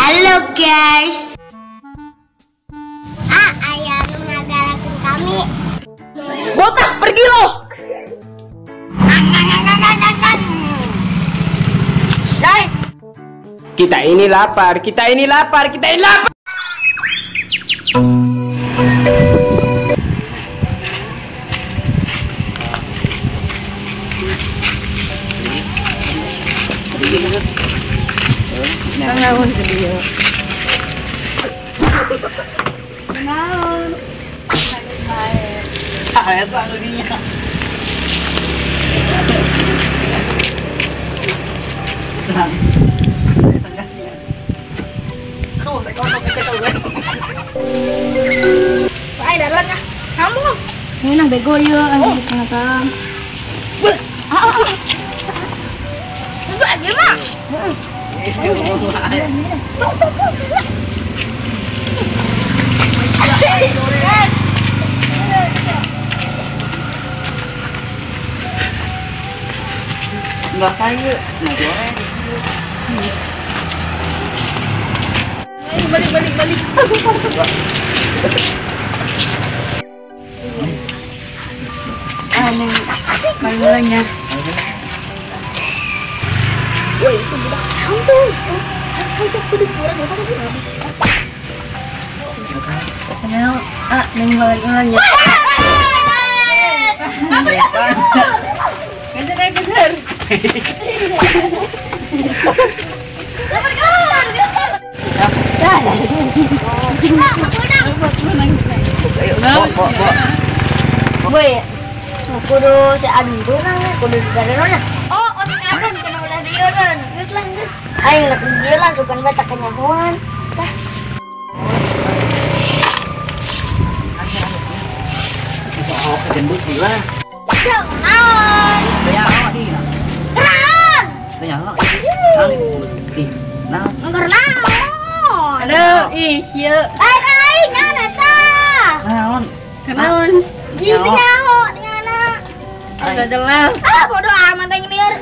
Halo guys. Ayah lu ngagalakin kami. Botak, pergi lo. Kita ini lapar. Naon ke dia? Naon? Ayah sang dia. Sang. Sang kasih. Aduh, saya kau gue. Ay, daruan na. Kamu. Ini nang bego ya, anjing kenapa? Itu aja mah. Enggak saya, nah goreng. Balik. Aneh, malangnya. Woi, itu budak hantu. Hantu kudu kurang apa lagi? Kenal, neng malangnya. Kejar. Boy, kudu si adu benang, kudu gadeuna. Oh, akan kena ulah dia dan. Geus lah, geus. Aing nak dia lah sukan baca kenyahuan. Tah. Oh, jembut gila. Cek naon? Saya awak ni. Keran. Saya awak. Nanti. Nah, Engker naon? Aduh, ih, ya. Aing ngana tah? naon? Kenaon? Di nyaho tingana. Udah jelas. Bodoh amat aing lieur.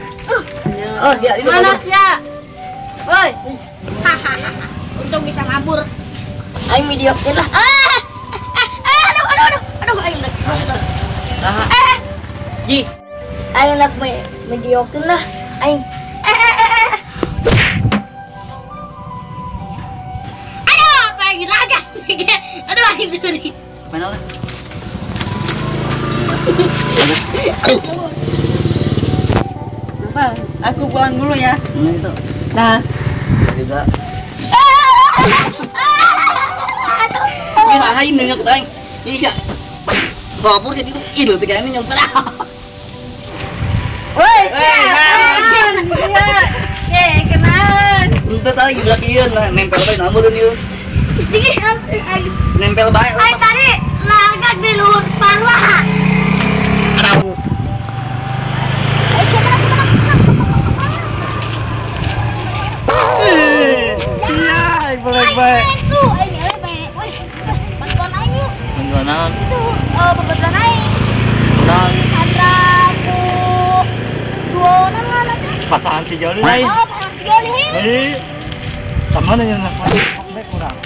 Oh, sia itu. Mana sia? Woi, Hahaha. Untung bisa ngabur. Aing mediokin lah. Aduh, aing nak bosan. Ji. Aing nak mediokin lah. Aing. Aduh, apa lagi raga? Aduh, aing suri. Mana lah? apa? Aku pulang dulu ya. Ini itu. Nah, Juga. Ini tak hain dengan aku tang. Ini sia. Kapur sih itu il tiga ini yang pernah. woi, Kenalan. kenalan. Untuk tadi juga kian lah nempel bae namun dia. Nempel bae. Aing tadi lagak di luar parwa. Ada. Iya, boleh baik. Itu aing baik. Woi, bantuan aing yuk. Menggunakan Itu bantuan aing. dan Sandra ku dua mana teh? pasangan si Joli lain. Oh, pasang tioli. Jadi sama dengan baik kurang.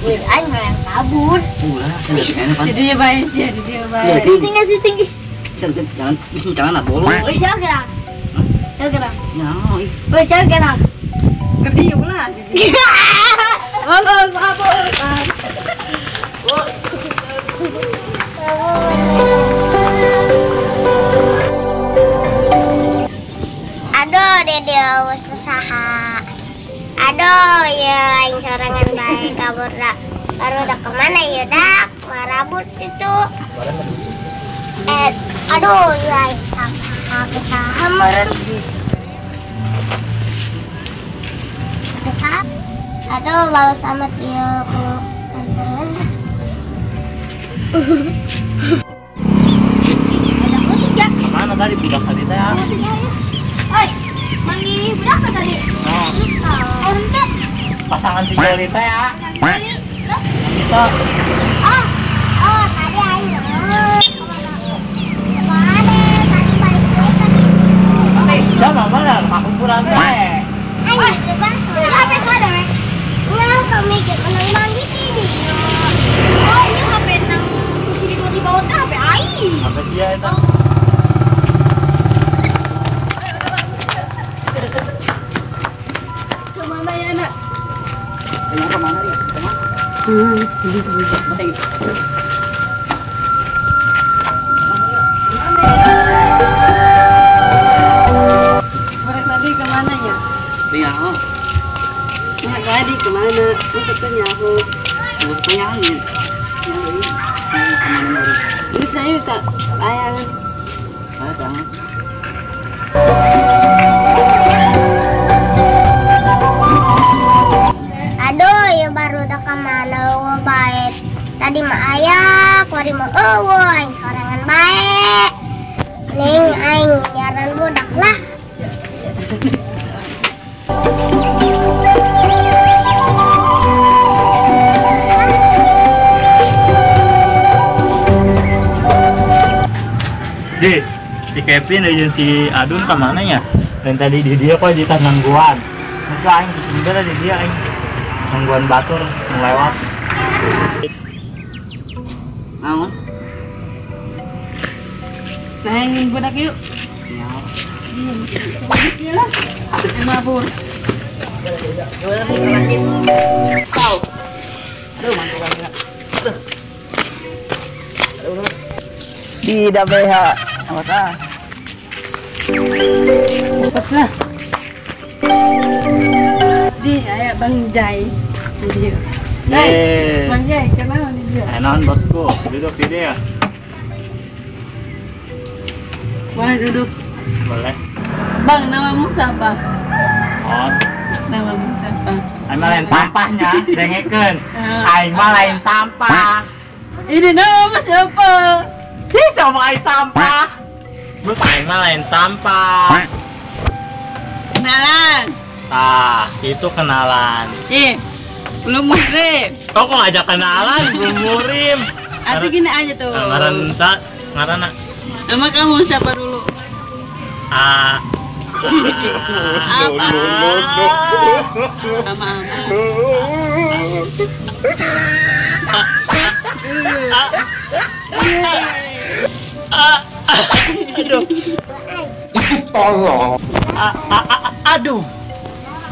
Wih, aing yang kabur. Ulah, saya kan. Jadi dia baik sih, jadi dia baik. Tinggi. Jangan itu jangan bolong. Wih, siapa gerak? Siapa gerak? Ya, Wih, siapa gerak? Kerja ulah. Aduh, Dede awas usaha. Aduh, ya aing sorangan baik kabur dak. Baru dak kemana ya dak? Marabut itu. Aduh, ya aing usaha meureun. Usaha. Aduh, bagus amat ieu ku. Ada kucing ya? mana tadi budak tadi teh? Oi, manggil budak apa tadi? Ente. Pasangan si Joli teh ya. Kita Oh, tadi ayo. Kemana? Tadi balik lagi tadi. Mana kumpulan teh? Ayo juga. HP ada, Mek. Nggak kami menang manggil ini. Oh, ini HP nang sini di bawah teh HP aing. Apa sih ya itu? Kemana ya nak? Yang kemana dia? Kemana? Penting. Mereka tadi kemana ya? Dia oh. Mereka tadi kemana? Mereka tanya aku. Buat tanyaan. Kemana baru? Ini saya tak ayang. Jangan. Aduh, ya baru udah kemana baik. Tadi mah ayah, kuari mah aing sorangan baik. Ning aing nyaran budak lah. Di, si Kevin dan si Adun kemana ya? Dan tadi di dia kok di tas nangguan. Masa aing sebenarnya di dia aing nangguan batur melewat. Mau? Nahengin budak yuk. Ya. Iya lah. Mabur. Kau. Aduh, mantu kan enggak. Aduh. Tidak BH. Apa tah? Cepatlah. Di ayah Bang Jai. Dia. Yeay. Bang Jai, kenapa nih dia? Enon bosku, duduk di dia. Boleh duduk. Boleh. Bang, namamu siapa? On. Namamu siapa? Aing mah lain sampahnya, dengekeun. Aing mah lain sampah. Ini namamu siapa? Ih, sama aing sampah. Menurut aing mah lain sampah. Kenalan. Tah, itu kenalan. Belum murim. Kok ngajak kenalan belum murim? Atau gini aja tuh. Ngaran Nama kamu siapa dulu? A. Apa? Nama Aduh. Tolong. Aduh.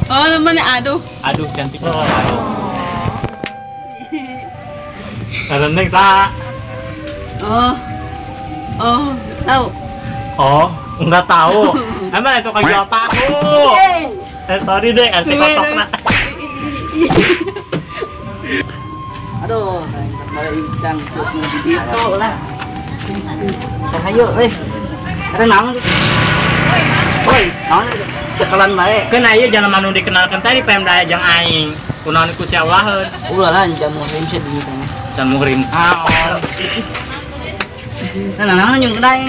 Oh, namanya aduh. Aduh, cantik banget. Aduh. Karena sa. Tahu. Oh, enggak tahu. Emang itu kan jual tahu. Sorry deh, kasih kotok nak. Aduh, balikan di situ lah. Sahayu, ada naon? Woi, naon sekelan bae. Kan aya jalan manu dikenalkan tadi Pemda jeung aing. Kunaon ku si Allaheun. Ulah lah jamu rimset di sana. Jamu rim aon. Nah, naon jeung kedai.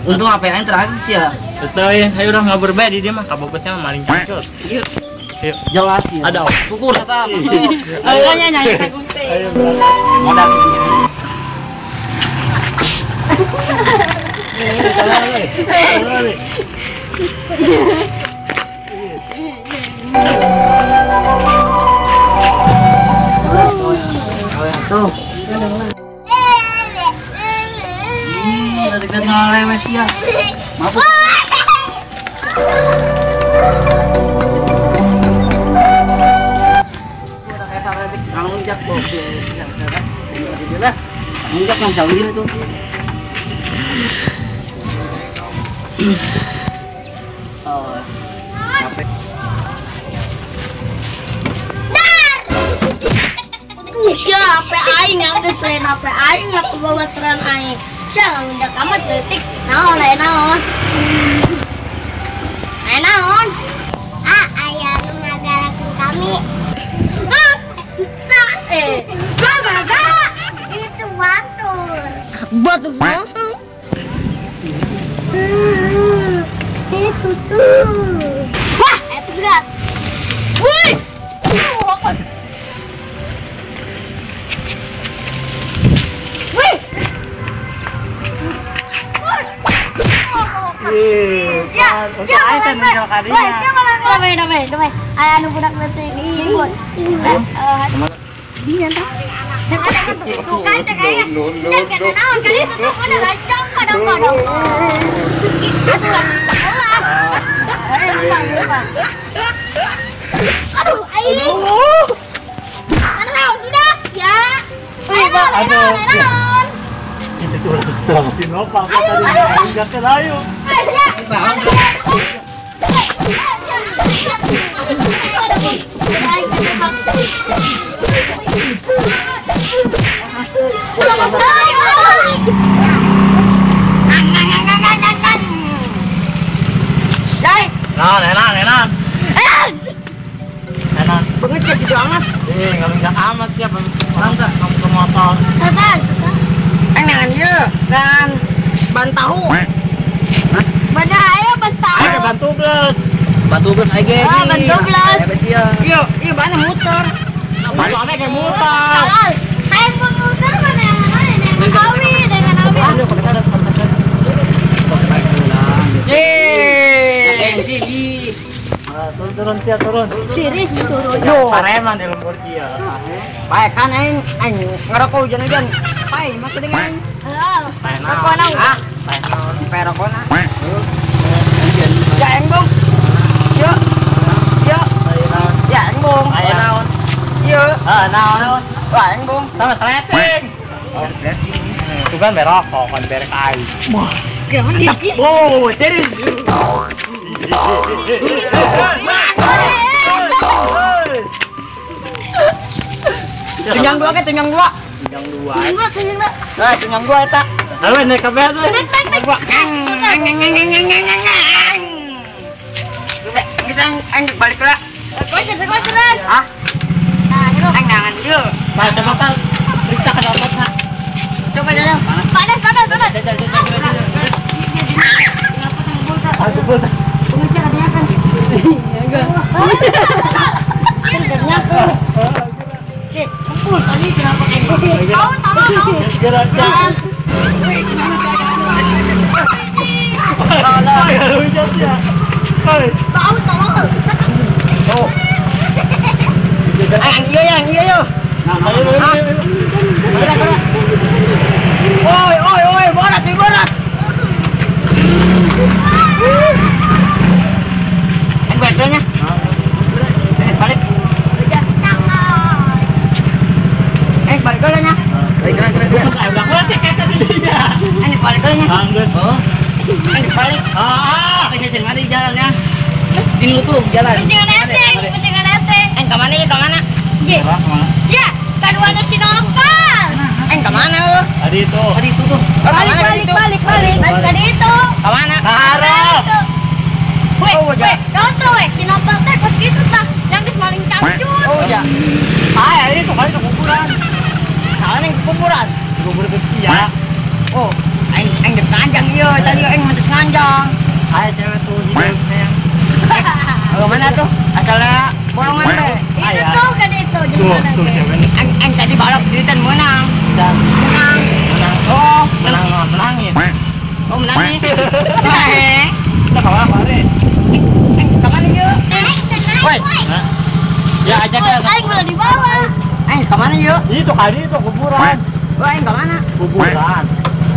Untung apa yang terakhir sih ya. Terus teuy, ayo urang ngobrol bae di dieu mah kabogosnya mah maling cangcut. Yuk. Yuk. Jelas ya. Ada. Syukur eta. Ayo nyanyi lagu teh. Ayo. Modal. Tuh. Dari kenal lewat ya. Maaf. Kalau ngejak kok, ngejak yang jauh itu. Oh, capek. Sia HP aing yang geus lain HP aing lah ku bawa teran aing. Sia ngundak amat leutik. Naon aya naon? Aya naon? Aya nu ngagalakeun kami. Gaga. Itu batur. Batur naon? Itu tuh. Wah, itu berat. Wih. untuk aing teh nunjuk ka Woi, dinya. siapa lah? Damai. Anu budak bete ini buat. Dia tah. Tuh kan cek aya. Dan kan naon kali itu tuh udah lancang kadang. Atuh lah. Lupa. Aduh, aing. Mana naon sih dah? Sia. Naon. Itu tuh terang si Nopal tadi enggak kelayu. Enak. Pengecek gitu amat. Enggak amat siapa. Orang enggak kamu ke motor. Nangan ieu dan ban tahu. Bada ayo bantau. Ayo bantu belas. Batu bus aja ge. Ban 12. Iya ban muter. Bantu ame kayak mutar. Salah. Kayak muter mana dengan awi. Ayo pakai sana. Yeay. Turun siap turun. Tiris turun. Pareman di lembur dia. Baik kan aing ngerokok hujan-hujan. Pai masih dengan Aku nang. perokona. Ya eng bong. Yo. Ya eng bong. Ayo naon. Yo. Naon. Wah eng bong. Sama sleting. Itu kan merokok kan berek air. Gimana dia? Oh, jadi. Tunjang dua ke tunjang dua. Tunjang dua eta. Ayo naik ke bed. Bisa eng balik lah. Kau terus. Hah? Nah, itu. Eng nangan ieu. Coba periksa ke otaknya. Coba aja. Panas. Aduh, betul. Pengecek katanya kan. Kumpul tadi kenapa kayak gitu? Tahu. Gerak-gerak. Ayo hujan ya. Tahu. Iya yo. Oi, borat. Eng baterainya. Balik. Balik dulu nya. Udah kuat ya kayak tadi dia. Ini balik dulu nya. Anggur. Ini balik. Pakai sen mana di jalannya? Sini lu tuh jalan. Mesti ngeteng. Kemana ya? Kemana? Ya, kaduana si Nopal. Kemana lu? Tadi itu. Tadi itu tuh. Balik. Tadi itu. Kemana? Harap. Weh, kau tuh si Nopal teh kos gitu tah, yang geus maling cangcut. Oh ya. Itu kali ke kuburan. Salah nih kuburan. Kubur kecil ya. Oh, eng di kanjang ieu, tadi eng mentus nganjang. Ayo cewek tuh hidupnya. Mana tuh? Asalnya bolongan teh. Itu tuh kan itu di Tuh mana ge. cewek ini. Eng tadi balap diritan menang. Dan Menang. Oh, menangis. Oh, menangis. Kita kawan apa nih? Eng kemana yuk? Woi. Ya ajak Woi, aing udah di bawah. Eng kemana yuk? Itu kali itu kuburan. Woi, eng kemana? Kuburan.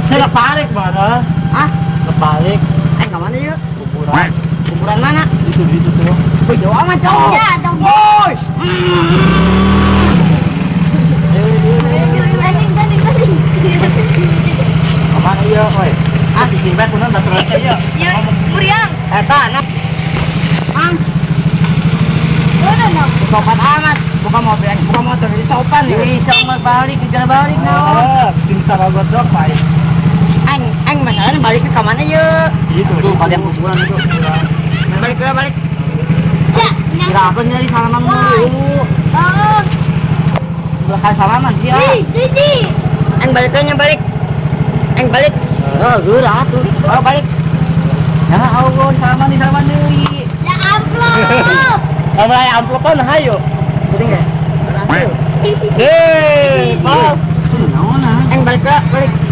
Saya balik mana? Hah? Kebalik Eng kemana yuk? kuburan. Kuburan mana? Itu tuh. Woi, jauh amat jauh. Ya, dong. Woi. Ganing. Kemana iya, oi? Si Cimbet punan udah terus aja. Ya, muriang. Eta nak. Mang, Udah dong. sopan amat. Buka motor di sopan ya. Bisa balik, jalan balik naon. Sing saragot dok, Pak. Eng masalahnya balik ke mana yuk? Itu Tuh kalian kuburan itu. Balik. Ya, Kira apa nih dari salaman dulu. Oh, Sebelah kan salaman dia. Didi. Eng balik. Eng balik. Oh, geura tuh. Oh, balik. Ya Allah, di salaman deui. Ya amplop. mulai amplopan hayo. Penting enggak? Hei, Pak. Naon ah? Eng balik.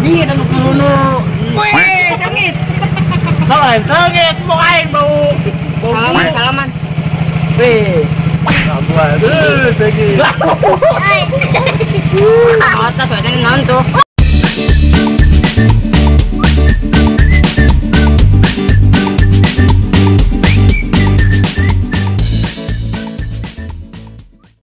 Dia dan dulu. Wih, sengit. Bang lain sengit, mau aing bau. Salaman. Wih. Gua aduh sengit. Ay. Atas, wala naon to.